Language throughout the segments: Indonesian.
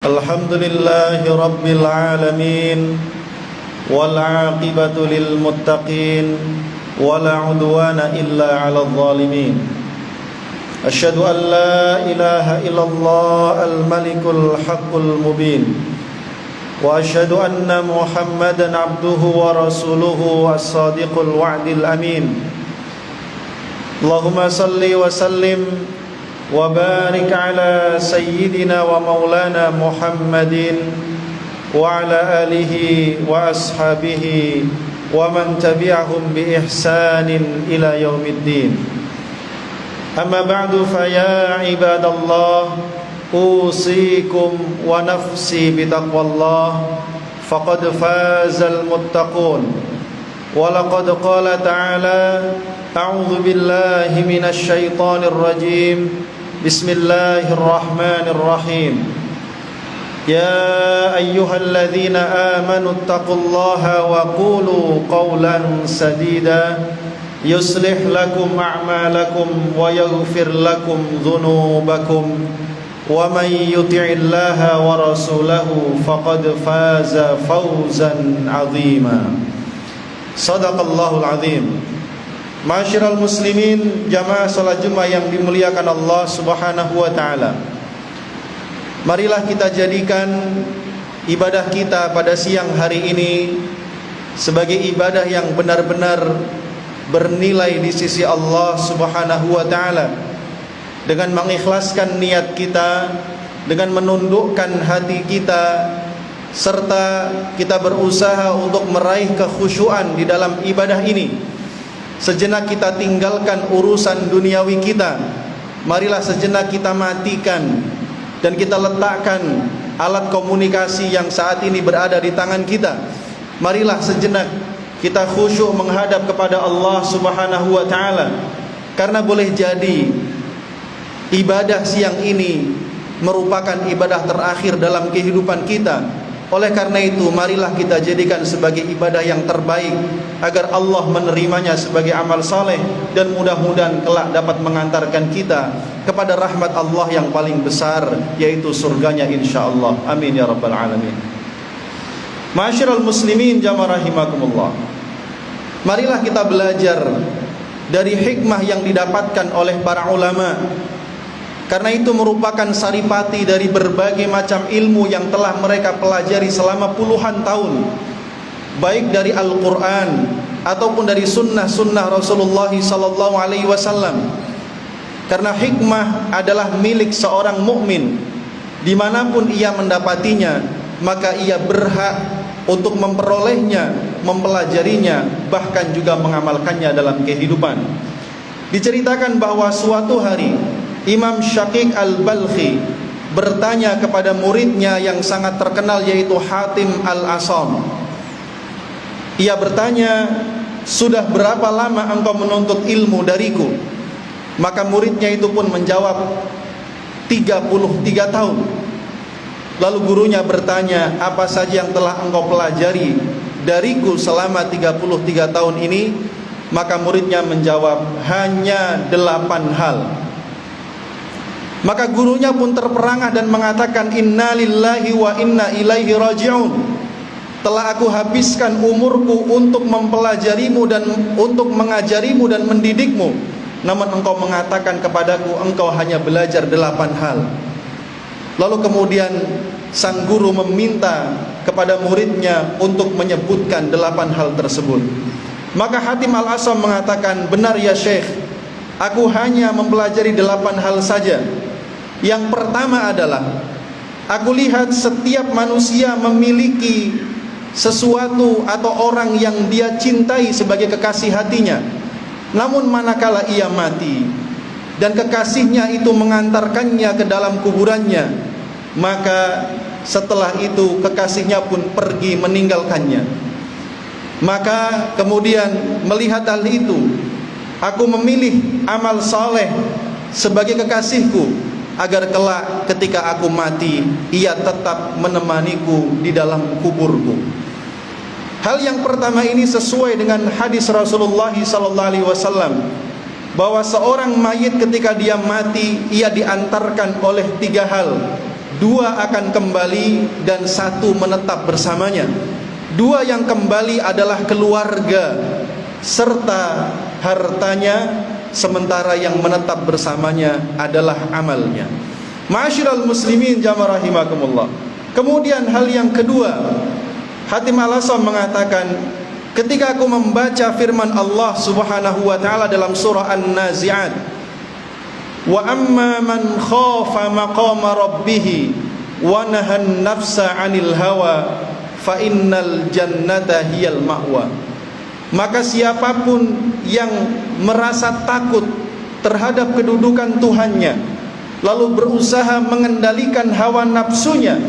Alhamdulillahi Rabbil Alamin wal aqibatu lil muttaqin wala udwana illa 'alal zalimin. Asyhadu an la ilaha illallah al-malikul haqqul mubin wa asyhadu anna Muhammadan 'abduhu wa rasuluhu as-sadiqul wa'dil amin. Allahumma salli wa sallim wa barik ala sayyidina wa maulana Muhammadin wa ala alihi wa ashabihi wa man tabi'ahum bi ihsanin ila yaumiddin. Amma ba'du, fa ya ibadallah, usikum wa nafsi bitaqwallah, faqad fazal muttaqun. Wa laqad qala ta'ala, a'udzu billahi minasy syaithanir rajim. Bismillahirrahmanirrahim. Ya ayyuhalladzina amanu taqullaha wa qulu qawlan sadida yuslih lakum a'malakum wa yaghfir lakum dhunubakum wa man yuti'illaha wa rasulahu faqad faza fawzan 'azima. Shadaqallahul 'azim. Ma'asyiral muslimin, jamaah salat Jumat yang dimuliakan Allah Subhanahu wa taala. Marilah kita jadikan ibadah kita pada siang hari ini sebagai ibadah yang benar-benar bernilai di sisi Allah Subhanahu wa taala, dengan mengikhlaskan niat kita, dengan menundukkan hati kita, serta kita berusaha untuk meraih kekhusyuan di dalam ibadah ini. Sejenak kita tinggalkan urusan duniawi kita. Marilah sejenak kita matikan dan kita letakkan alat komunikasi yang saat ini berada di tangan kita. Marilah sejenak kita khusyuk menghadap kepada Allah Subhanahu wa taala. Karena boleh jadi ibadah siang ini merupakan ibadah terakhir dalam kehidupan kita. Oleh karena itu, marilah kita jadikan sebagai ibadah yang terbaik agar Allah menerimanya sebagai amal saleh dan mudah-mudahan kelak dapat mengantarkan kita kepada rahmat Allah yang paling besar, yaitu surganya insyaallah. Amin ya rabbal alamin. Ma'asyiral muslimin, jamaah rahimakumullah. Marilah kita belajar dari hikmah yang didapatkan oleh para ulama. Karena itu merupakan saripati dari berbagai macam ilmu yang telah mereka pelajari selama puluhan tahun, baik dari Al-Quran ataupun dari sunnah-sunnah Rasulullah SAW. Karena hikmah adalah milik seorang mukmin, dimanapun ia mendapatinya, maka ia berhak untuk memperolehnya, mempelajarinya, bahkan juga mengamalkannya dalam kehidupan. Diceritakan bahwa suatu hari Imam Syaqiq al-Balkhi bertanya kepada muridnya yang sangat terkenal, yaitu Hatim al-Asam. Ia bertanya, sudah berapa lama engkau menuntut ilmu dariku? Maka muridnya itu pun menjawab, 33 tahun. Lalu gurunya bertanya, apa saja yang telah engkau pelajari dariku selama 33 tahun ini? Maka muridnya menjawab, hanya 8 hal. Maka gurunya pun terperangah dan mengatakan, inna lillahi wa inna ilaihi raji'un. Telah aku habiskan umurku untuk mempelajarimu dan untuk mengajarimu dan mendidikmu, namun engkau mengatakan kepadaku engkau hanya belajar 8 hal. Lalu kemudian sang guru meminta kepada muridnya untuk menyebutkan 8 hal tersebut. Maka Hatim al-Asam mengatakan, benar ya Syekh, aku hanya mempelajari 8 hal saja. Yang pertama adalah, aku lihat setiap manusia memiliki sesuatu atau orang yang dia cintai sebagai kekasih hatinya. Namun manakala ia mati dan kekasihnya itu mengantarkannya ke dalam kuburannya, maka setelah itu kekasihnya pun pergi meninggalkannya. Maka kemudian melihat hal itu, aku memilih amal saleh sebagai kekasihku, agar kelak ketika aku mati, ia tetap menemaniku di dalam kuburku. Hal yang pertama ini sesuai dengan hadis Rasulullah SAW, bahwa seorang mayit ketika dia mati, ia diantarkan oleh 3 hal. dua akan kembali dan satu menetap bersamanya. Dua yang kembali adalah keluarga serta hartanya, sementara yang menetap bersamanya adalah amalnya. Ma'asyiral muslimin jamaah rahimakumullah. Kemudian hal yang kedua, Hatim Al-Asam mengatakan, ketika aku membaca firman Allah Subhanahu wa taala dalam surah An-Nazi'at, wa amma man khafa maqama rabbih wa nahan nafsa 'anil hawa fa innal jannata hiyal ma'wa. Maka siapapun yang merasa takut terhadap kedudukan Tuhannya, lalu berusaha mengendalikan hawa nafsunya,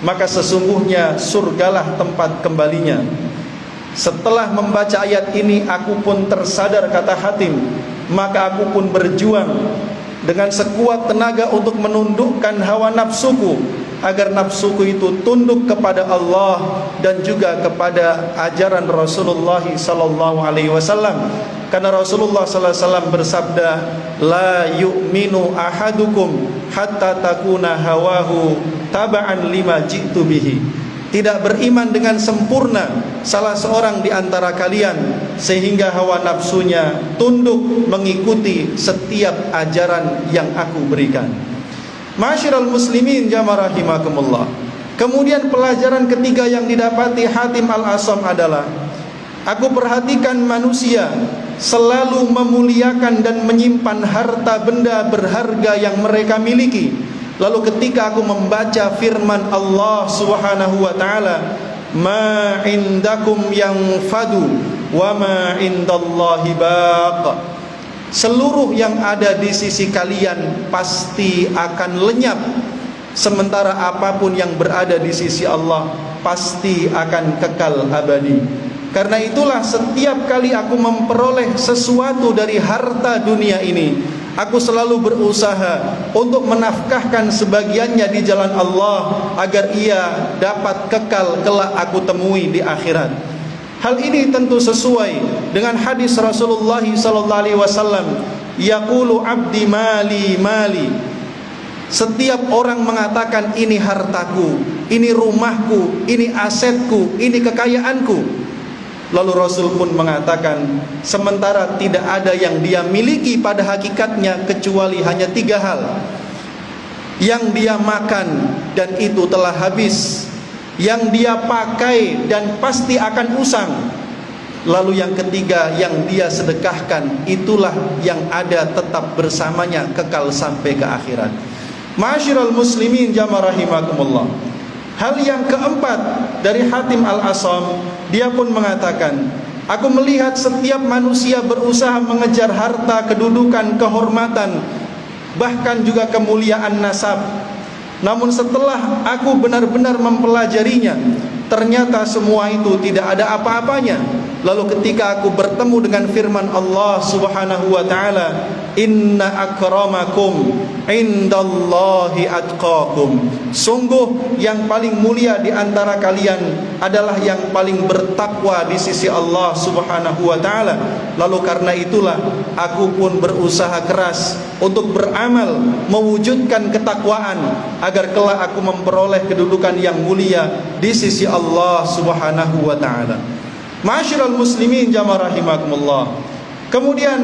maka sesungguhnya surgalah tempat kembalinya. Setelah membaca ayat ini, aku pun tersadar, kata Hatim, maka aku pun berjuang dengan sekuat tenaga untuk menundukkan hawa nafsuku, agar nafsuku itu tunduk kepada Allah dan juga kepada ajaran Rasulullah sallallahu alaihi wasallam. Karena Rasulullah sallallahu alaihi wasallam bersabda, la yu'minu ahadukum hatta takuna hawahu taba'an lima ji'tu bihi. Tidak beriman dengan sempurna salah seorang di antara kalian sehingga hawa nafsunya tunduk mengikuti setiap ajaran yang aku berikan. Ma'asyiral muslimin jamaah rahimakumullah. Kemudian pelajaran ketiga yang didapati Hatim Al-Asam adalah, aku perhatikan manusia selalu memuliakan dan menyimpan harta benda berharga yang mereka miliki. Lalu ketika aku membaca firman Allah Subhanahu wa taala, ma indakum yanfadu wa ma indallahi baq. Seluruh yang ada di sisi kalian pasti akan lenyap, sementara apapun yang berada di sisi Allah pasti akan kekal abadi. Karena itulah setiap kali aku memperoleh sesuatu dari harta dunia ini, aku selalu berusaha untuk menafkahkan sebagiannya di jalan Allah agar ia dapat kekal kelak aku temui di akhirat. Hal ini tentu sesuai dengan hadis Rasulullah sallallahu alaihi wasallam, yaqulu abdi mali mali. Setiap orang mengatakan, ini hartaku, ini rumahku, ini asetku, ini kekayaanku. Lalu Rasul pun mengatakan, sementara tidak ada yang dia miliki pada hakikatnya kecuali hanya 3 hal yang dia makan dan itu telah habis, yang dia pakai dan pasti akan usang, lalu yang ketiga yang dia sedekahkan, itulah yang ada tetap bersamanya kekal sampai ke akhirat. Ma'asyiral muslimin jamaah rahimakumullah. Hal yang keempat dari Hatim Al-Asam, dia pun mengatakan, aku melihat setiap manusia berusaha mengejar harta, kedudukan, kehormatan, bahkan juga kemuliaan nasab. Namun setelah aku benar-benar mempelajarinya, ternyata semua itu tidak ada apa-apanya. Lalu ketika aku bertemu dengan firman Allah Subhanahu wa taala, inna akramakum indallahi atqakum. Sungguh yang paling mulia di antara kalian adalah yang paling bertakwa di sisi Allah Subhanahu wa taala. Lalu karena itulah aku pun berusaha keras untuk beramal mewujudkan ketakwaan agar kelak aku memperoleh kedudukan yang mulia di sisi Allah Subhanahu wa taala. Ma'asyiral muslimin jamaah rahimakumullah. Kemudian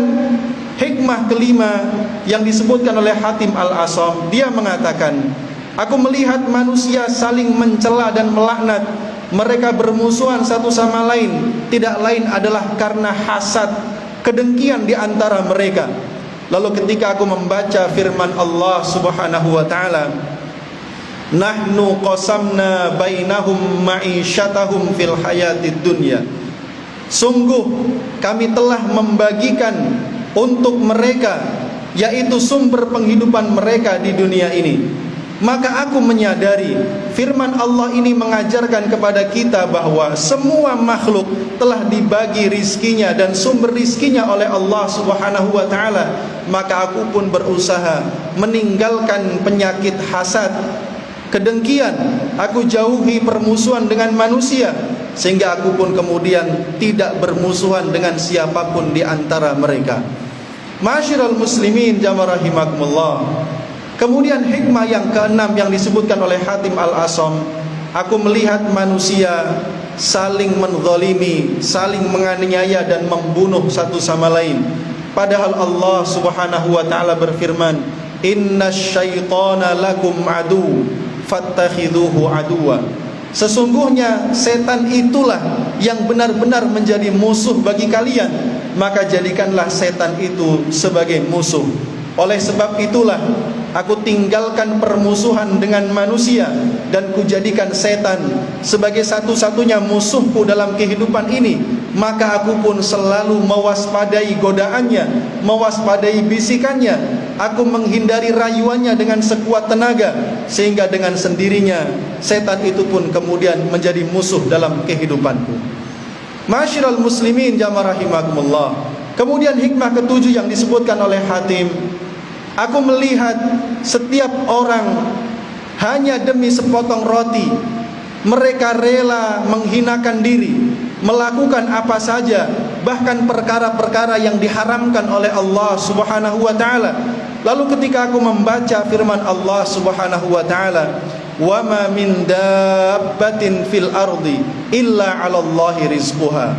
hikmah kelima yang disebutkan oleh Hatim Al-Asam, dia mengatakan, aku melihat manusia saling mencela dan melaknat. Mereka bermusuhan satu sama lain, tidak lain adalah karena hasad, kedengkian di antara mereka. Lalu ketika aku membaca firman Allah Subhanahu wa taala, nahnu qasamna bainahum ma'isyatahum fil hayatid dunya. Sungguh kami telah membagikan untuk mereka, yaitu sumber penghidupan mereka di dunia ini. Maka aku menyadari firman Allah ini mengajarkan kepada kita bahwa semua makhluk telah dibagi rizkinya dan sumber rizkinya oleh Allah Subhanahu wa taala. Maka aku pun berusaha meninggalkan penyakit hasad, kedengkian. Aku jauhi permusuhan dengan manusia, sehingga aku pun kemudian tidak bermusuhan dengan siapapun di antara mereka. Ma'asyiral muslimin jamaah rahimakumullah. Kemudian hikmah yang keenam yang disebutkan oleh Hatim Al-Asam, aku melihat manusia saling menzalimi, saling menganiaya dan membunuh satu sama lain. Padahal Allah Subhanahu wa taala berfirman, "Innasyaitana lakum adu, fattakhidhuhu aduwa." Sesungguhnya setan itulah yang benar-benar menjadi musuh bagi kalian, maka jadikanlah setan itu sebagai musuh. Oleh sebab itulah aku tinggalkan permusuhan dengan manusia dan kujadikan setan sebagai satu-satunya musuhku dalam kehidupan ini. Maka aku pun selalu mewaspadai godaannya, mewaspadai bisikannya. Aku menghindari rayuannya dengan sekuat tenaga, sehingga dengan sendirinya setan itu pun kemudian menjadi musuh dalam kehidupanku. Ma'asyiral muslimin jamaah rahimakumullah. Kemudian hikmah ketujuh yang disebutkan oleh Hatim, aku melihat setiap orang hanya demi sepotong roti, mereka rela menghinakan diri, melakukan apa saja, bahkan perkara-perkara yang diharamkan oleh Allah Subhanahu wa taala. Lalu ketika aku membaca firman Allah Subhanahu wa taala, "Wa ma min dabbatin fil ardi illa 'alallahi rizquha,"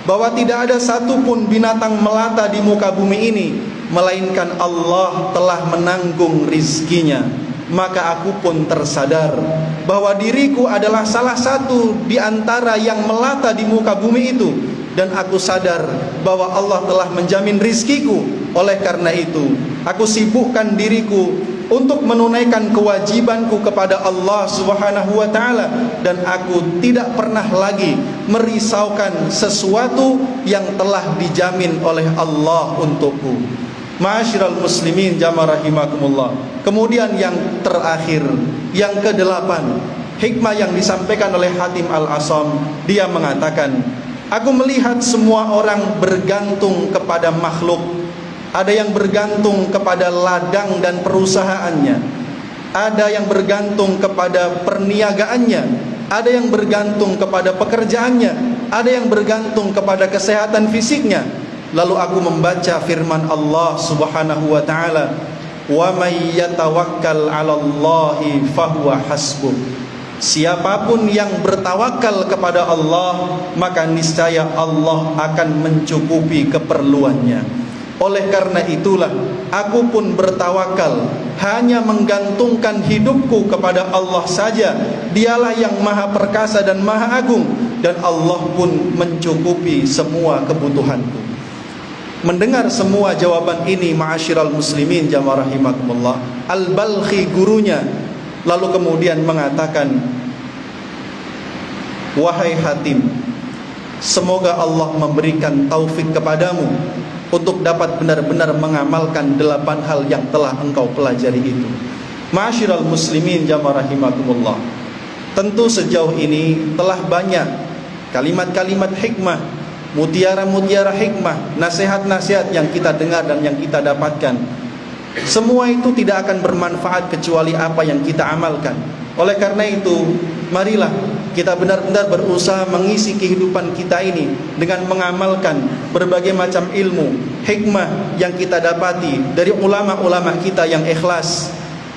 bahwa tidak ada satupun binatang melata di muka bumi ini melainkan Allah telah menanggung rizkinya. Maka aku pun tersadar bahwa diriku adalah salah satu di antara yang melata di muka bumi itu, dan aku sadar bahwa Allah telah menjamin rizkiku. Oleh karena itu, aku sibukkan diriku untuk menunaikan kewajibanku kepada Allah Subhanahu wa taala, dan aku tidak pernah lagi merisaukan sesuatu yang telah dijamin oleh Allah untukku. Ma'asyiral muslimin jamaah rahimakumullah. Kemudian yang terakhir, yang kedelapan, hikmah yang disampaikan oleh Hatim Al-Asam, dia mengatakan, aku melihat semua orang bergantung kepada makhluk. Ada yang bergantung kepada ladang dan perusahaannya, ada yang bergantung kepada perniagaannya, ada yang bergantung kepada pekerjaannya, ada yang bergantung kepada kesehatan fisiknya. Lalu aku membaca firman Allah Subhanahu wa taala, "Wa may yatawakkal 'alallahi fahuwa hasbuh." Siapapun yang bertawakal kepada Allah, maka niscaya Allah akan mencukupi keperluannya. Oleh karena itulah aku pun bertawakal, hanya menggantungkan hidupku kepada Allah saja. Dialah yang maha perkasa dan maha agung, dan Allah pun mencukupi semua kebutuhanku. Mendengar semua jawaban ini, ma'asyiral muslimin jamaah rahimakumullah, Al-Balkhi gurunya lalu kemudian mengatakan, wahai Hatim, semoga Allah memberikan taufik kepadamu untuk dapat benar-benar mengamalkan 8 hal yang telah engkau pelajari itu. Ma'asyiral muslimin jamaah rahimakumullah, tentu sejauh ini telah banyak kalimat-kalimat hikmah, mutiara-mutiara hikmah, nasihat-nasihat yang kita dengar dan yang kita dapatkan. Semua itu tidak akan bermanfaat kecuali apa yang kita amalkan. Oleh karena itu, marilah kita benar-benar berusaha mengisi kehidupan kita ini dengan mengamalkan berbagai macam ilmu, hikmah yang kita dapati dari ulama-ulama kita yang ikhlas,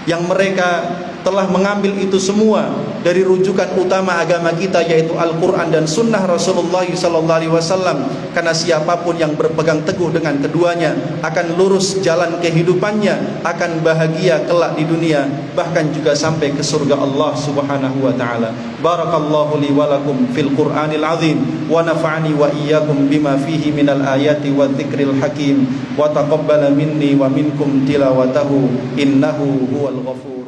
yang mereka telah mengambil itu semua dari rujukan utama agama kita, yaitu Al-Quran dan Sunnah Rasulullah SAW. Karena siapapun yang berpegang teguh dengan keduanya akan lurus jalan kehidupannya, akan bahagia kelak di dunia, bahkan juga sampai ke surga Allah Subhanahu wa ta'ala. Barakallahu li walakum fil Qur'anil azim, wa nafa'ani wa iyyakum bima fihi minal ayati wa dzikril hakim, wa taqabbala minni wa minkum tilawatahu, innahu huwal ghafur.